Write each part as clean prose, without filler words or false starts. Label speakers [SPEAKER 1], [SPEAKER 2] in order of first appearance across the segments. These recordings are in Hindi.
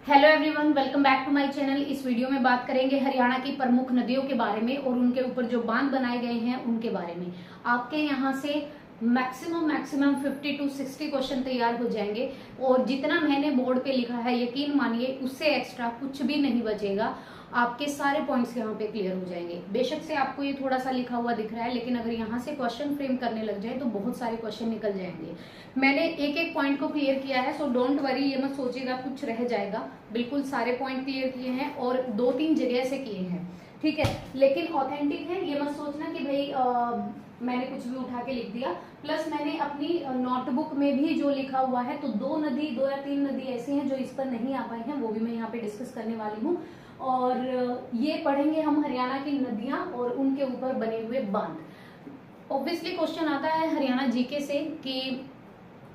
[SPEAKER 1] Hello everyone, welcome back to my channel. इस वीडियो में बात करेंगे हरियाणा की प्रमुख नदियों के बारे में और उनके ऊपर जो बांध बनाए गए हैं उनके बारे में। आपके यहाँ से मैक्सिमम 50 to 60 क्वेश्चन तैयार हो जाएंगे और जितना मैंने बोर्ड पे लिखा है यकीन मानिए उससे एक्स्ट्रा कुछ भी नहीं बचेगा। आपके सारे पॉइंट्स यहाँ पे क्लियर हो जाएंगे। बेशक से आपको ये थोड़ा सा लिखा हुआ दिख रहा है, लेकिन अगर यहाँ से क्वेश्चन फ्रेम करने लग जाए तो बहुत सारे क्वेश्चन निकल जाएंगे। मैंने एक एक पॉइंट को क्लियर किया है, सो डोंट वरी, ये मत सोचिएगा कुछ रह जाएगा। बिल्कुल सारे पॉइंट क्लियर किए हैं और 2-3 जगह से किए हैं, ठीक है। लेकिन ऑथेंटिक है, ये मत सोचना कि भाई मैंने कुछ भी उठा के लिख दिया। प्लस मैंने अपनी नोटबुक में भी जो लिखा हुआ है, तो 2 या 3 नदी ऐसी हैं जो इस पर नहीं आ पाई हैं, वो भी मैं यहाँ पे डिस्कस करने वाली हूँ। और ये पढ़ेंगे हम हरियाणा की नदियां और उनके ऊपर बने हुए बांध। ऑब्वियसली क्वेश्चन आता है हरियाणा जीके से कि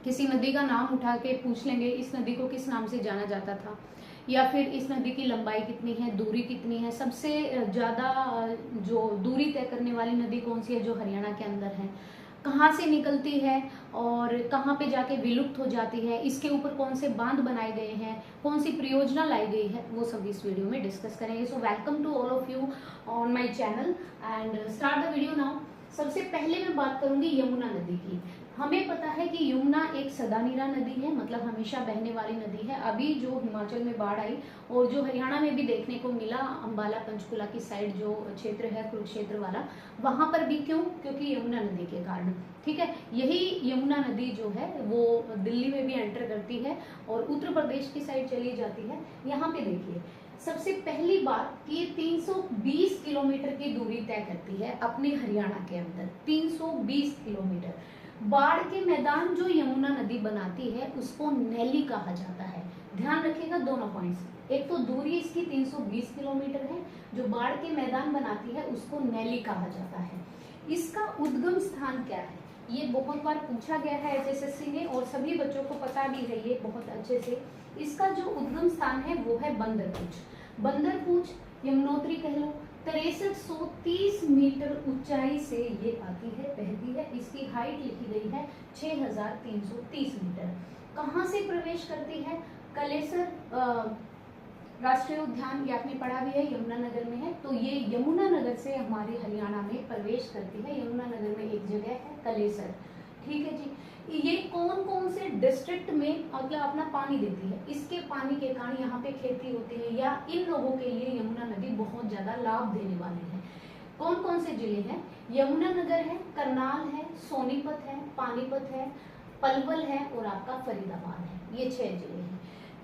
[SPEAKER 1] किसी नदी का नाम उठा के पूछ लेंगे, इस नदी को किस नाम से जाना जाता था, या फिर इस नदी की लंबाई कितनी है, दूरी कितनी है, सबसे ज्यादा जो दूरी तय करने वाली नदी कौन सी है जो हरियाणा के अंदर है, कहाँ से निकलती है और कहाँ पे जाके विलुप्त हो जाती है, इसके ऊपर कौन से बांध बनाए गए हैं, कौन सी परियोजना लाई गई है, वो सब इस वीडियो में डिस्कस करेंगे। So welcome to all of you on my channel and start the video now. सबसे पहले मैं बात करूंगी यमुना नदी की। हमें पता है कि यमुना एक सदानीरा नदी है, मतलब हमेशा बहने वाली नदी है। अभी जो हिमाचल में बाढ़ आई और जो हरियाणा में भी देखने को मिला, अंबाला पंचकुला की साइड जो क्षेत्र है कुरुक्षेत्र वाला, वहां पर भी क्यों? क्योंकि यमुना नदी के कारण, ठीक है। यही यमुना नदी जो है वो दिल्ली में भी एंटर करती है और उत्तर प्रदेश की साइड चली जाती है। यहाँ पे देखिए, सबसे पहली बात कि 320 किलोमीटर की दूरी तय करती है अपने हरियाणा के अंदर। 320 किलोमीटर। बाढ़ के मैदान जो यमुना नदी बनाती है उसको नैली कहा जाता है। ध्यान रखिएगा दोनों पॉइंट्स, एक तो दूरी इसकी 320 किलोमीटर है, जो बाढ़ के मैदान बनाती है उसको नैली कहा जाता है। इसका उद्गम स्थान क्या है, ये बहुत बार पूछा गया है एचएसएससी में और सभी बच्चों को पता भी है ये बहुत अच्छे से। इसका जो उद्गम स्थान है वो है बंदरपूछ। बंदरपूछ यमुनोत्री कह लो। 6330 मीटर ऊंचाई से ये आती है, बहती है। इसकी हाइट लिखी गई है 6330 मीटर। कहाँ से प्रवेश करती है? कलेसर राष्ट्रीय उद्यान, ये आपने पढ़ा भी है, यमुना नगर में है। तो ये यमुना नगर से हमारे हरियाणा में प्रवेश करती है। यमुना नगर में एक जगह है कलेसर, ठीक है जी। ये कौन कौन से डिस्ट्रिक्ट में मतलब अपना पानी देती है, इसके पानी के कारण यहाँ पे खेती होती है, या इन लोगों के लिए यमुना नदी बहुत ज्यादा लाभ देने वाली है। कौन कौन से जिले हैं? यमुना नगर है, करनाल है, सोनीपत है, पानीपत है, पलवल है और आपका फरीदाबाद है। ये 6 जिले हैं।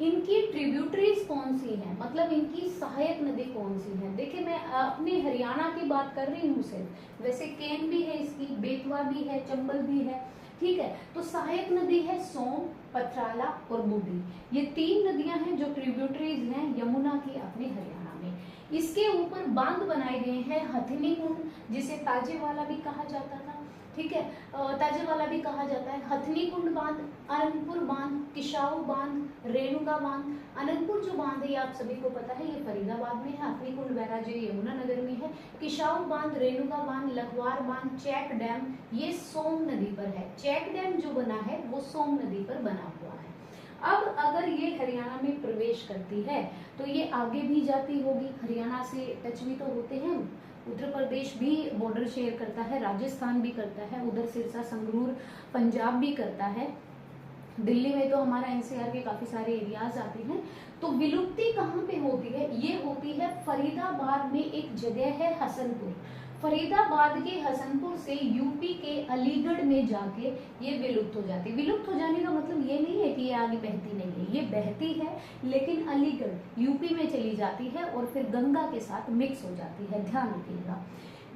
[SPEAKER 1] इनकी ट्रिब्यूटरीज कौन सी हैं, मतलब इनकी सहायक नदी कौन सी है? देखिए, मैं अपने हरियाणा की बात कर रही हूँ सिर्फ, वैसे केन भी है इसकी, बेतवा भी है, चंबल भी है, ठीक है। तो सहायक नदी है सोम, पथराला और बूढ़ी। ये 3 नदियां हैं जो ट्रिब्यूटरीज हैं यमुना की अपने हरियाणा में। इसके ऊपर बांध बनाए गए हैं। हथिनी कुंड, जिसे ताजेवाला भी कहा जाता था, ठीक है, ताजेवाला भी कहा जाता है। हथनी कुंड बांध, अनंतपुर बांध, किशाऊ बांध, रेणुका बांध। अनंतपुर जो बांध है ये आप सभी को पता है, ये फरीदाबाद में है। हथनी कुंड बैराज ये यमुना नगर में है। किशाऊ बांध, रेणुका बांध, लखवार बांध, चैक डैम ये सोम नदी पर है। चैक डैम जो बना है वो सोम नदी पर बना हुआ है। अब अगर ये हरियाणा में प्रवेश करती है तो ये आगे भी जाती होगी, हरियाणा से टच भी तो होते हैं। उत्तर प्रदेश भी बॉर्डर शेयर करता है, राजस्थान भी करता है, उधर सिरसा संगरूर पंजाब भी करता है। दिल्ली में तो हमारा एनसीआर के काफी सारे एरियाज आते हैं। तो विलुप्ति कहाँ पे होती है? ये होती है फरीदाबाद में। एक जगह है हसनपुर, फरीदाबाद के हसनपुर से यूपी के अलीगढ़ में जाके ये विलुप्त हो जाती है। विलुप्त हो जाने का मतलब ये नहीं है कि ये आगे बहती नहीं है, ये बहती है लेकिन अलीगढ़ यूपी में चली जाती है और फिर गंगा के साथ मिक्स हो जाती है। ध्यान रखिएगा।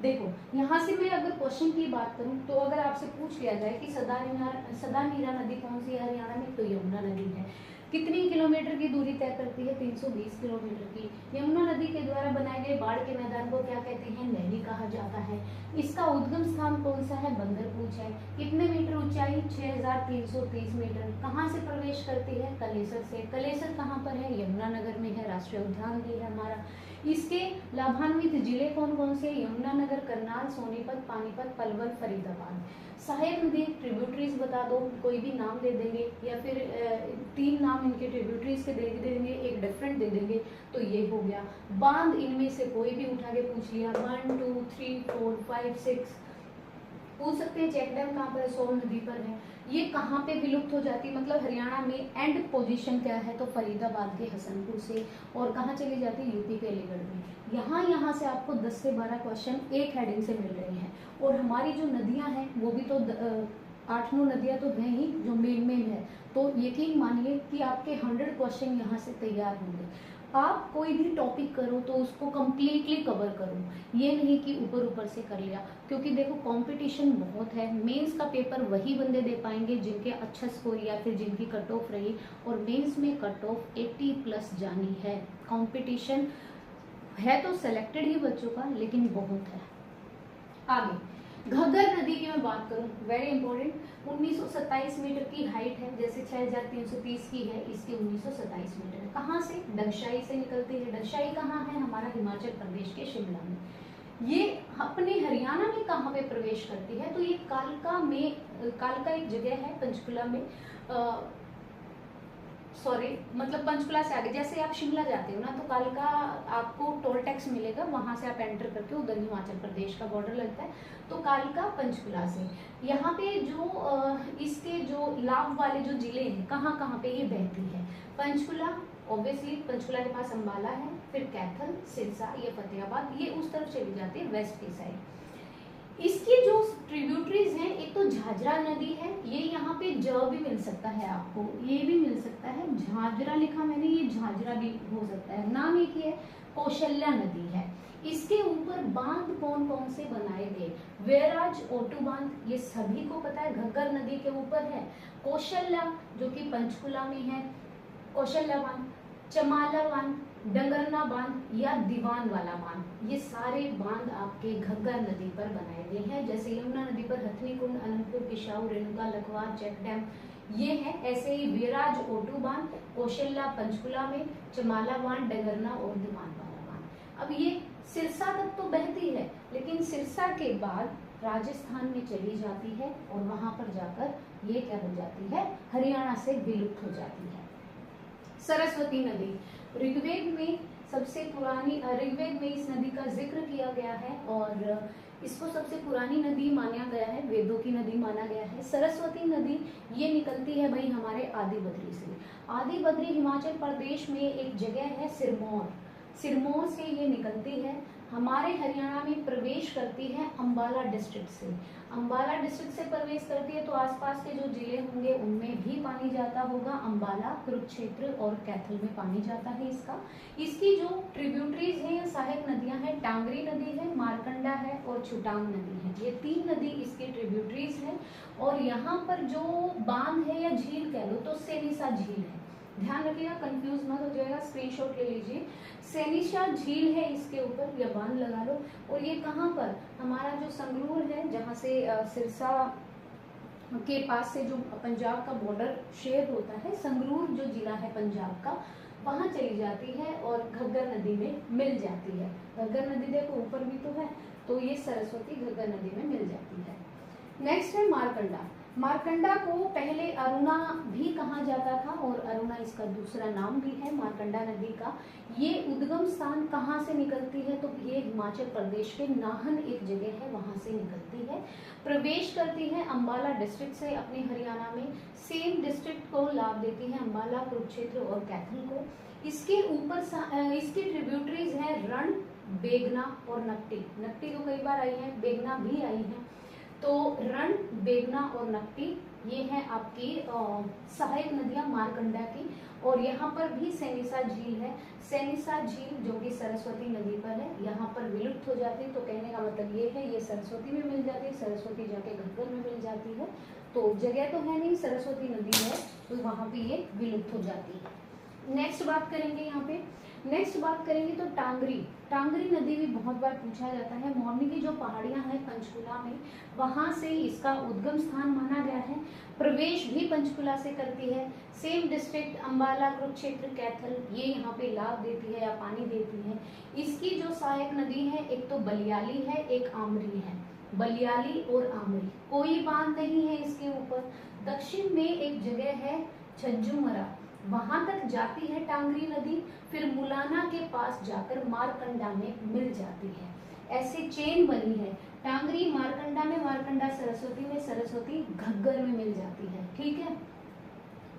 [SPEAKER 1] देखो, यहाँ से मैं अगर क्वेश्चन की बात करूं तो अगर आपसे पूछ लिया जाए कि सदानीरा नदी कौन सी है हरियाणा में, तो यमुना नदी है। कितनी किलोमीटर की दूरी तय करती है? 320 किलोमीटर की। यमुना नदी के द्वारा बनाए गए बाढ़ के मैदान को क्या कहते हैं? नैली कहा जाता है। इसका उद्गम स्थान कौन सा है? बंदरपूछ है। कितने मीटर ऊंचाई? 6330 मीटर। कहाँ से प्रवेश करती है? कलेसर से। कलेसर कहाँ पर है? यमुना नगर में है, राष्ट्रीय उद्यान भी है हमारा। इसके लाभान्वित जिले कौन कौन से? यमुनानगर, करनाल, सोनीपत, पानीपत, पलवल, फरीदाबाद। सहायक नदी ट्रिब्यूटरीज बता दो, कोई भी नाम दे देंगे या फिर 3 नाम इनके ट्रिब्यूटरीज के दे देंगे, एक डिफरेंट दे देंगे, तो ये हो गया। बांध इनमें से कोई भी उठा के पूछ लिया, 1 2 3 4 5 6 पूछ सकते हैं। चेक डैम कहाँ पर है? सोन नदी पर है। ये कहाँ पे विलुप्त हो जाती है, मतलब हरियाणा में एंड पोजीशन क्या है? तो फरीदाबाद के हसनपुर से। और कहाँ चली जाती है? यूपी के अलीगढ़ में। यहाँ से आपको 10 से 12 क्वेश्चन एक हेडिंग से मिल रहे हैं। और हमारी जो नदियाँ हैं वो भी तो 8-9 नदियाँ तो हैं ही जो मेन है, तो यकीन मानिए कि आपके 100 क्वेश्चन यहाँ से तैयार होंगे। आप कोई भी टॉपिक करो तो उसको कम्प्लीटली कवर करो, ये नहीं कि ऊपर ऊपर से कर लिया, क्योंकि देखो कंपटीशन बहुत है। मेंस का पेपर वही बंदे दे पाएंगे जिनके अच्छा स्कोर या फिर जिनकी कट ऑफ रही, और मेंस में कट ऑफ 80+ जानी है। कंपटीशन है तो सिलेक्टेड ही बच्चों का, लेकिन बहुत है। आगे घग्गर नदी की मैं बात करूं, वेरी इंपॉर्टेंट। 1927 मीटर की हाइट है, जैसे 6330 की है, इसकी 1927 मीटर है। कहाँ से? डगशाई से निकलती है। डगशाई कहाँ है? हमारा हिमाचल प्रदेश के शिमला में। ये अपने हरियाणा में कहाँ पे प्रवेश करती है? तो ये कालका में, कालका एक जगह है पंचकुला में, सॉरी मतलब पंचकुला से आगे, जैसे आप शिमला जाते हो ना तो कालका आपको टोल टैक्स मिलेगा, वहां से आप एंटर करके उधर हिमाचल प्रदेश का बॉर्डर लगता है। तो कालका पंचकुला से यहाँ पे जो इसके जो लाभ वाले जो जिले हैं, कहाँ कहाँ पे ये बहती है? पंचकुला, ऑब्वियसली पंचकुला के पास अंबाला है, फिर कैथल, सिरसा, ये फतेहाबाद, ये उस तरफ चली जाती है वेस्ट की साइड। इसकी जो ट्रिब्यूटरीज हैं, एक तो झाझरा नदी है, ये यहाँ पे ज भी मिल सकता है आपको, ये भी मिल सकता है, झाझरा लिखा मैंने, ये झाझरा भी हो सकता है। नाम एक ही है, कौशल्या नदी है। इसके ऊपर बांध कौन कौन से बनाए गए? वैराज, ओटू बांध, ये सभी को पता है, घग्गर नदी के ऊपर है। कौशल्या जो कि पंचकुला में है, कौशल्या बांध, चमाला बांध, डंगरना बांध या दीवान वाला बांध, ये सारे बांध आपके घग्गर नदी पर बनाए गए हैं। जैसे यमुना नदी पर हथनी कुंड, अनंतपुर, किशाऊ, रेणुका, लखवार, चेक डैम ये है। ऐसे ही वेराज, ओटू बांध, कौशल्या पंचकुला में, चमाला बांध, डंगरना और दीवान वाला बांध। अब ये सिरसा तक तो बहती है, लेकिन सिरसा के बाद राजस्थान में चली जाती है और वहां पर जाकर ये क्या हो जाती है? हरियाणा से विलुप्त हो जाती है। सरस्वती नदी ऋग्वेद में सबसे पुरानी, ऋग्वेद में इस नदी का जिक्र किया गया है और इसको सबसे पुरानी नदी माना गया है, वेदों की नदी माना गया है। सरस्वती नदी ये निकलती है भाई हमारे आदि बद्री से। आदि बद्री हिमाचल प्रदेश में एक जगह है सिरमौर, सिरमौर से ये निकलती है, हमारे हरियाणा में प्रवेश करती है अंबाला डिस्ट्रिक्ट से। अंबाला डिस्ट्रिक्ट से प्रवेश करती है तो आसपास के जो जिले होंगे उनमें भी पानी जाता होगा। अंबाला, कुरुक्षेत्र और कैथल में पानी जाता है इसका। इसकी जो ट्रिब्यूटरीज हैं या सहायक नदियां हैं, टांगरी नदी है, मारकंडा है और छुटांग नदी है, ये 3 नदी इसकी ट्रिब्यूटरीज हैं। और यहाँ पर जो बांध है या झील कह लो तो सेनिसा झील है, ध्यान रखिएगा, कंफ्यूज मत हो जाएगा, स्क्रीनशॉट ले लीजिए। सेनिशा झील है इसके ऊपर, या बांध लगा लो। और ये कहाँ पर? हमारा जो संगरूर है, जहाँ से सिरसा के पास से जो पंजाब का बॉर्डर शेयर होता है, संगरूर जो जिला है पंजाब का, वहां चली जाती है और घग्गर नदी में मिल जाती है। घग्गर नदी देखो ऊपर भी तो है, तो ये सरस्वती घग्गर नदी में मिल जाती है। नेक्स्ट है मारकंडा। मारकंडा को पहले अरुणा भी कहा जाता था और अरुणा इसका दूसरा नाम भी है मारकंडा नदी का। ये उद्गम स्थान कहाँ से निकलती है? तो ये हिमाचल प्रदेश के नाहन एक जगह है, वहां से निकलती है। प्रवेश करती है अंबाला डिस्ट्रिक्ट से अपने हरियाणा में, सेम डिस्ट्रिक्ट को लाभ देती है, अंबाला, कुरुक्षेत्र और कैथल को। इसके ऊपर इसकी ट्रिब्यूटरीज है रण, बेगना और नकटी। नकटी तो कई बार आई है, बेगना भी आई है। तो रण, बेगना और नकटी ये है आपकी सहायक नदियां मारकंडा की। और यहाँ पर भी सेनिसा झील है। सेनिसा झील जो कि सरस्वती नदी पर है, यहाँ पर विलुप्त हो जाती है। तो कहने का मतलब ये है, ये सरस्वती में मिल जाती है, सरस्वती जाके घग्गर में मिल जाती है। तो जगह तो है नहीं, सरस्वती नदी है, तो वहां पे ये विलुप्त हो जाती है। नेक्स्ट बात करेंगे यहाँ पे नेक्स्ट बात करेंगे तो टांगरी। टांगरी नदी भी बहुत बार पूछा जाता है। मोरनी की जो पहाड़ियां हैं पंचकुला में, वहां से इसका उद्गम स्थान माना गया है। प्रवेश भी पंचकुला से करती है। सेम डिस्ट्रिक्ट अंबाला, कुरुक्षेत्र, कैथल, ये यहाँ पे लाभ देती है या पानी देती है। इसकी जो सहायक नदी है, एक तो बलियाली है, एक आमरी है। बलियाली और आमरी, कोई बांध नहीं है इसके ऊपर। दक्षिण में एक जगह है छज्जूमरा, वहां तक जाती है टांगरी नदी, फिर मुलाना के पास जाकर मारकंडा में मिल जाती है। ऐसे चेन बनी है, टांगरी मारकंडा में, मारकंडा सरस्वती में, सरस्वती घग्गर में मिल जाती है। ठीक है,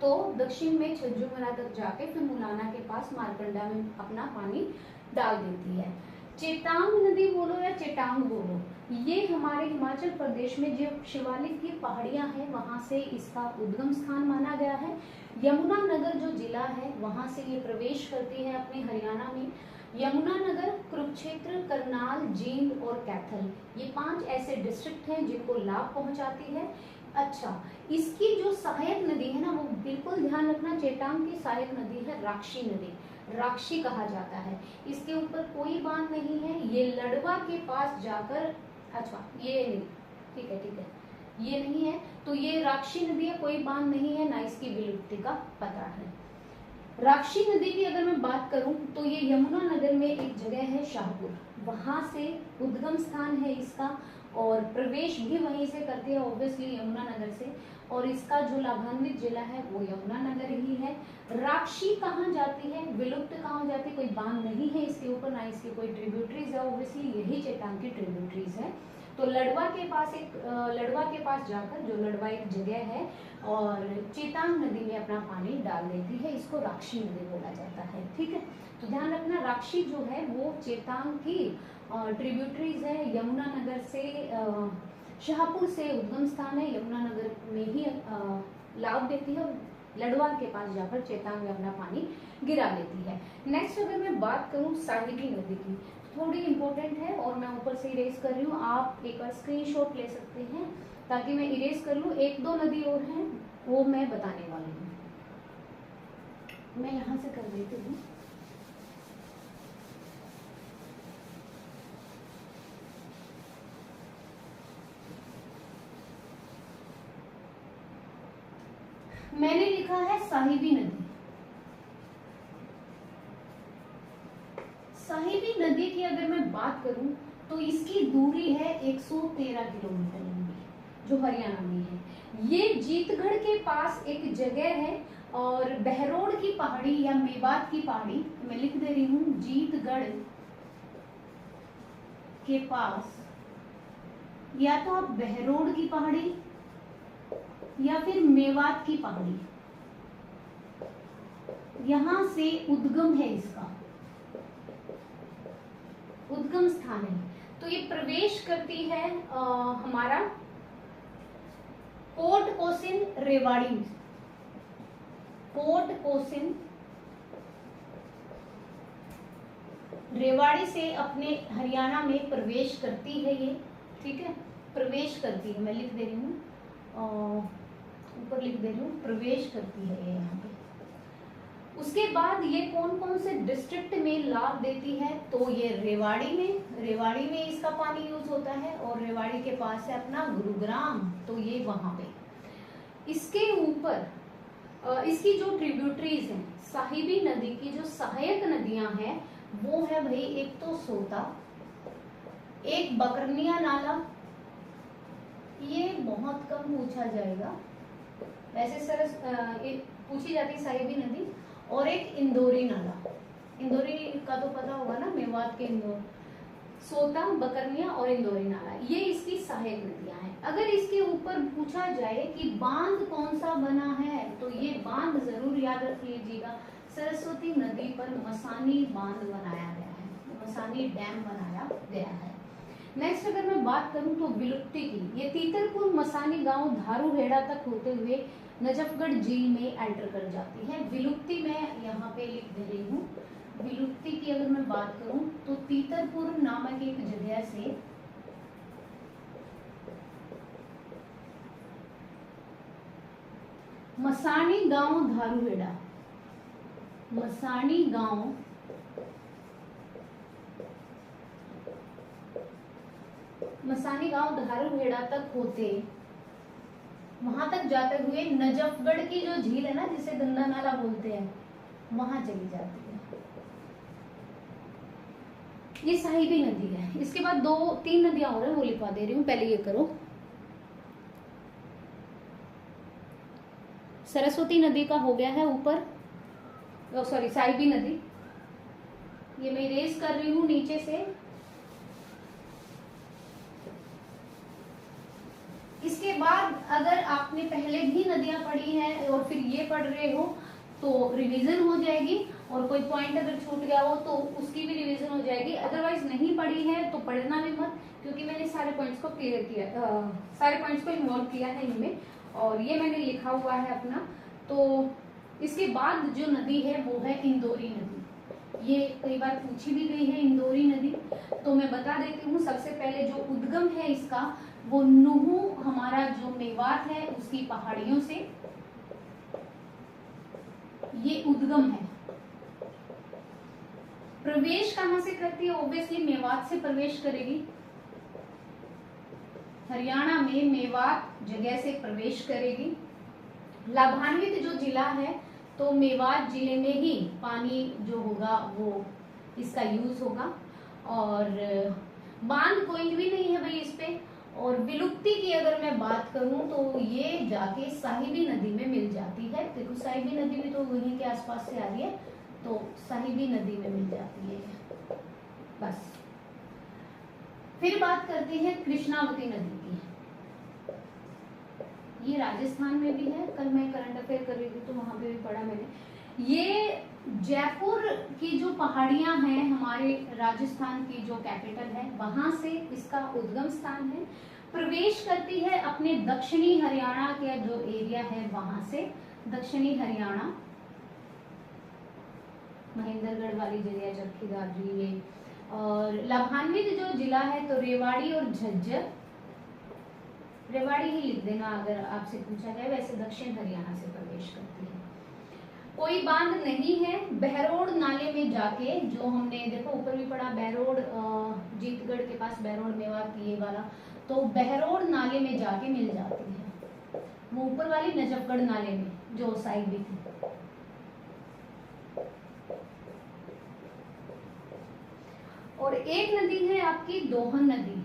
[SPEAKER 1] तो दक्षिण में छज्जूमरा तक जाके फिर मुलाना के पास मारकंडा में अपना पानी डाल देती है। चेतांग नदी बोलो या चेटांग बोलो, ये हमारे हिमाचल प्रदेश में जो शिवालिक की पहाड़ियां हैं वहां से इसका उद्गम स्थान माना गया है। यमुनानगर जो जिला है वहां से ये प्रवेश करती है अपने हरियाणा में। यमुनानगर, कुरुक्षेत्र, करनाल, जींद और कैथल, ये 5 ऐसे डिस्ट्रिक्ट हैं जिनको लाभ पहुंचाती है। अच्छा, इसकी जो सहायक नदी है ना, वो बिल्कुल ध्यान रखना, चेटांग की सहायक नदी है राक्षी नदी, राक्षी कहा जाता है। इसके ऊपर कोई बांध नहीं है, ये लड़वा के पास जाकर, अच्छा ये नहीं, ठीक है, ये नहीं है, तो ये राक्षी नदी है, कोई बांध नहीं है, ना इसकी विलुप्ति का पता है। राक्षी नदी की अगर मैं बात करूं तो ये यमुनानगर में एक जगह है शाहपुर, वहां से उद्गम स्थान है इसका, और प्रवेश भी वहीं से करती है ऑब्वियसली यमुनानगर से, और इसका जो लाभान्वित जिला है वो यमुनानगर ही है। राक्षी कहाँ जाती है, विलुप्त कहाँ हो जाती है, कोई बांध नहीं है इसके ऊपर, ना इसकी कोई ट्रिब्यूटरीज है, ऑब्वियसली यही चेतांग की ट्रिब्यूटरीज है। तो लड़वा के पास जाकर, जो लड़वा एक जगह है, और चेतांग नदी में अपना पानी डाल देती है, इसको राक्षी नदी बोला जाता है। ठीक है, तो ध्यान रखना, राक्षी जो है वो चेतांग की ट्रिब्यूटरीज है, यमुनानगर से, शाहपुर से उद्गम स्थान है, यमुनानगर में ही लाभ देती है, और लड़वा के पास जाकर चेतांग में अपना पानी गिरा लेती है। नेक्स्ट अगर मैं बात करूं साहिबी नदी की, थोड़ी इंपॉर्टेंट है और मैं ऊपर से इरेज कर रही हूँ, आप एक बार स्क्रीनशॉट ले सकते हैं ताकि मैं इरेज कर लूँ। 1-2 नदी और हैं वो मैं बताने वाली हूँ, मैं यहाँ से कर देती हूँ। मैंने लिखा है साहिबी नदी। साहिबी नदी की अगर मैं बात करूं तो इसकी दूरी है 113 किलोमीटर लंबी, जो हरियाणा में है। ये जीतगढ़ के पास एक जगह है, और बहरोड़ की पहाड़ी या मेवात की पहाड़ी, मैं लिख दे रही हूँ, जीतगढ़ के पास, या तो आप बहरोड़ की पहाड़ी या फिर मेवात की पहाड़ी, यहां से उद्गम है, इसका उद्गम स्थान है। तो ये प्रवेश करती है हमारा कोट कोसिन रेवाड़ी, कोट कोसिन रेवाड़ी से अपने हरियाणा में प्रवेश करती है ये। ठीक है, प्रवेश करती है, मैं लिख दे रही हूँ, ऊपर लिख दे रही हूँ, प्रवेश करती है ये यहाँ पे। उसके बाद ये कौन कौन से डिस्ट्रिक्ट में लाभ देती है, तो ये रेवाड़ी में इसका पानी यूज होता है, और रेवाड़ी के पास है अपना गुरुग्राम, तो ये वहां पे। इसके ऊपर इसकी जो ट्रिब्यूटरीज हैं, साहिबी नदी की जो सहायक नदियां हैं वो है भाई, एक तो सोता, एक बकरनिया नाला, ये बहुत कम पूछा जाएगा, वैसे पूछी जाती साहिबी नदी, और एक इंदौरी नाला, इंदौरी का तो पता होगा ना, मेवात के इंदौर, सोता, बकरनिया और इंदौरी नाला, ये इसकी सहायक नदियां हैं। अगर इसके ऊपर पूछा जाए कि बांध कौन सा बना है, तो ये बांध जरूर याद रख लीजिएगा, सरस्वती नदी पर मसानी बांध बनाया गया है, मसानी डैम बनाया गया है। नेक्स्ट अगर मैं बात करूं तो विलुप्ति की, ये तीतरपुर, मसानी गांव, धारूहेड़ा तक होते हुए नजफगढ़ झील में एंटर कर जाती है। विलुप्ति मैं यहाँ पे लिख दे रही हूँ। विलुप्ति की अगर मैं बात करूं तो तीतरपुर नामक एक जगह से मसानी गांव, धारूहेड़ा, मसानी गांव मसानी गांव धारूहेड़ा तक होते, वहां तक जाते हुए नजफगढ़ की जो झील है ना, जिसे गंगा नाला बोलते हैं, वहां चली जाती है। ये साहिबी नदी है। इसके बाद 2-3 नदियां और हैं, वो लिखवा दे रही हूँ, पहले ये करो। सरस्वती नदी का हो गया है ऊपर, सॉरी साहिबी नदी, ये मैं इरेज कर रही हूँ नीचे से। इसके बाद अगर आपने पहले भी नदियां पढ़ी हैं और फिर ये पढ़ रहे हो तो रिवीजन हो जाएगी, और कोई पॉइंट अगर छूट गया हो तो उसकी भी रिवीजन हो जाएगी। अदरवाइज नहीं पढ़ी है तो पढ़ना भी मत, क्योंकि मैंने सारे पॉइंट्स को क्लियर किया, सारे पॉइंट्स को इन्वॉल्व किया है इनमें, और ये मैंने लिखा हुआ है अपना। तो इसके बाद जो नदी है वो है इंदौरी नदी। ये कई बार पूछी भी गई है इंदौरी नदी, तो मैं बता देती हूँ। सबसे पहले जो उद्गम है इसका, वो नुहू हमारा जो मेवात है उसकी पहाड़ियों से ये उद्गम है। प्रवेश कहां से करती है? ऑब्वियसली मेवात से प्रवेश करेगी। हरियाणा में मेवात जगह से प्रवेश करेगी। लाभान्वित जो जिला है तो मेवात जिले में ही पानी जो होगा वो इसका यूज होगा, और बांध कोई भी नहीं है भाई इस पे। और विलुप्ति की अगर मैं बात करूं तो ये जाके साहिबी नदी में मिल जाती है। देखो साहिबी नदी भी तो वहीं के आसपास से आ रही है, तो साहिबी नदी में मिल जाती है बस। फिर बात करते हैं कृष्णावती नदी की। ये राजस्थान में भी है, कल मैं करंट अफेयर कर रही थी तो वहां पे भी पढ़ा मैंने। ये जयपुर की जो पहाड़ियां हैं, हमारे राजस्थान की जो कैपिटल है, वहां से इसका उद्गम स्थान है। प्रवेश करती है अपने दक्षिणी हरियाणा के जो एरिया है वहां से, दक्षिणी हरियाणा, महेंद्रगढ़ वाली जगह, चरखी दादरी ये। और लाभान्वित जो जिला है तो रेवाड़ी और झज्जर, रेवाड़ी ही लिख देना अगर आपसे पूछा जाए, वैसे दक्षिण हरियाणा से प्रवेश करती है। कोई बांध नहीं है। बहरोड नाले में जाके, जो हमने देखो ऊपर भी पढ़ा, बहरोड जीतगढ़ के पास बहरोड मेवात ये वाला, तो बहरोड नाले में जाके मिल जाती है। वो ऊपर वाली नजफगढ़ नाले में जो साइड भी थी। और एक नदी है आपकी दोहन नदी,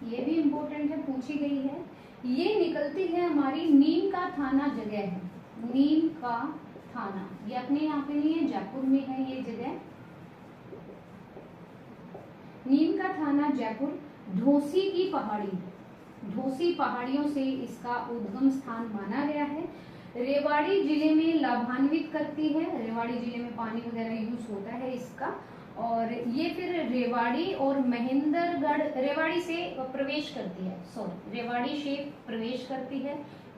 [SPEAKER 1] ये भी इम्पोर्टेंट है, पूछी गई है। ये निकलती है हमारी नीम का थाना जगह है, नीम का थाना, ये अपने यहाँ पे नहीं है, जयपुर में है ये जगह, नीम का थाना जयपुर। ढोसी की पहाड़ी, ढोसी पहाड़ियों से इसका उद्गम स्थान माना गया है। रेवाड़ी जिले में लाभान्वित करती है, रेवाड़ी जिले में पानी वगैरह यूज होता है इसका। और ये फिर रेवाड़ी और महेंद्रगढ़, रेवाड़ी से प्रवेश करती है, सॉरी रेवाड़ी से प्रवेश करती है,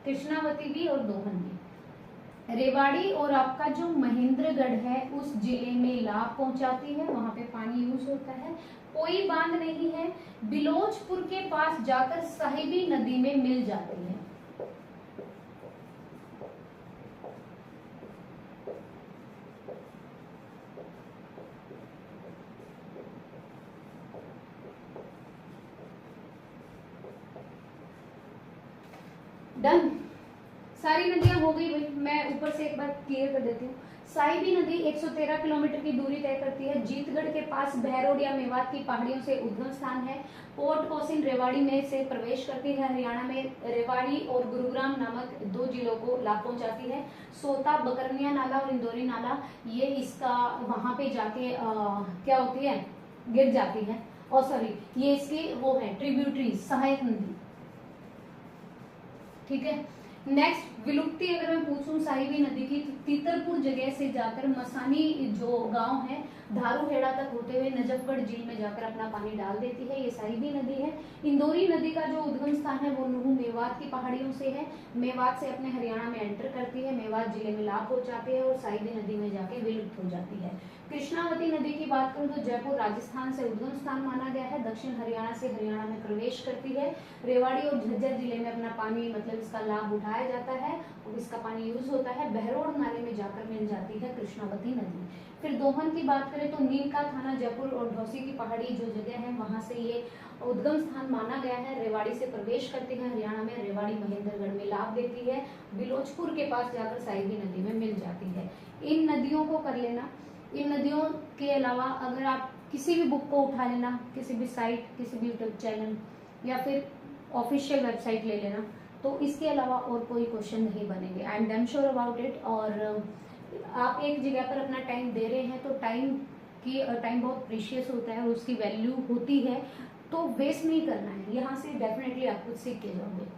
[SPEAKER 1] कृष्णावती भी और दोहन भी। रेवाड़ी और आपका जो महेंद्रगढ़ है उस जिले में लाभ पहुंचाती है, वहां पे पानी यूज होता है। कोई बांध नहीं है। बिलोचपुर के पास जाकर साहिबी नदी में मिल जाती है। डन, सारी नदियां हो गई भाई। मैं ऊपर से एक बार क्लियर कर देती हूँ। साहिबी नदी 113 किलोमीटर की दूरी तय करती है। जीतगढ़ के पास बहरोड या मेवात की पहाड़ियों से उद्गम स्थान है। पोर्ट कोसिन रेवाड़ी में से प्रवेश करती है। हरियाणा में रेवाड़ी और गुरुग्राम नामक 2 जिलों को लाभ पहुंचाती है। सोता, बकरनिया नाला और इंदौरी नाला, ये इसका वहां पे जाके क्या होती है, गिर जाती है। और सॉरी, ये इसकी वो है ट्रिब्यूटरी, सहायक नदी, ठीक है। नेक्स्ट विलुप्ति अगर मैं पूछूं साहिबी नदी की, तो तीतरपुर जगह से जाकर मसानी जो गांव है, धारूहेड़ा तक होते हुए नजफगढ़ झील में जाकर अपना पानी डाल देती है, ये साहिबी नदी है। इंदौरी नदी का जो उद्गम स्थान है वो नुहू मेवात की पहाड़ियों से है। मेवात से अपने हरियाणा में एंटर करती है, मेवात जिले में लाभ पहुंचाती है और साहिबी नदी में जाके विलुप्त हो जाती है। कृष्णावती नदी की बात करूं तो जयपुर राजस्थान से उद्गम स्थान माना गया है, दक्षिण हरियाणा से हरियाणा में प्रवेश करती है। रेवाड़ी और झज्जर जिले में अपना पानी मतलब इसका लाभ उठाया जाता है और इसका पानी यूज होता है। बहरोड नाले में जाकर मिल जाती है कृष्णावती नदी। फिर दोहन की बात करें तो नीमका थाना जयपुर और ढौसी की पहाड़ी जो जगह है वहां से ये उद्गम स्थान माना गया है। रेवाड़ी से प्रवेश करती है हरियाणा में, रेवाड़ी महेंद्रगढ़ में लाभ देती है, बिलोचपुर के पास जाकर साहिबी नदी में मिल जाती है। इन नदियों को कर लेना। इन नदियों के अलावा अगर आप किसी भी बुक को उठा लेना, किसी भी साइट, किसी भी यूट्यूब चैनल या फिर ऑफिशियल वेबसाइट ले लेना, तो इसके अलावा और कोई क्वेश्चन नहीं बनेंगे। I am damn sure about it. और आप एक जगह पर अपना टाइम दे रहे हैं तो टाइम बहुत प्रीशियस होता है और उसकी वैल्यू होती है, तो वेस्ट नहीं करना है। यहाँ से डेफिनेटली आप कुछ सीख के जाओगे।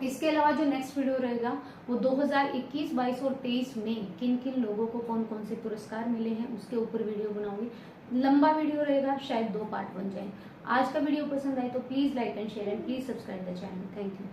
[SPEAKER 1] इसके अलावा जो नेक्स्ट वीडियो रहेगा वो 2021, 22 और 23 में किन किन लोगों को कौन कौन से पुरस्कार मिले हैं उसके ऊपर वीडियो बनाऊंगी। लंबा वीडियो रहेगा, शायद 2 पार्ट बन जाए। आज का वीडियो पसंद आए तो please like and share and please subscribe the channel. Thank you.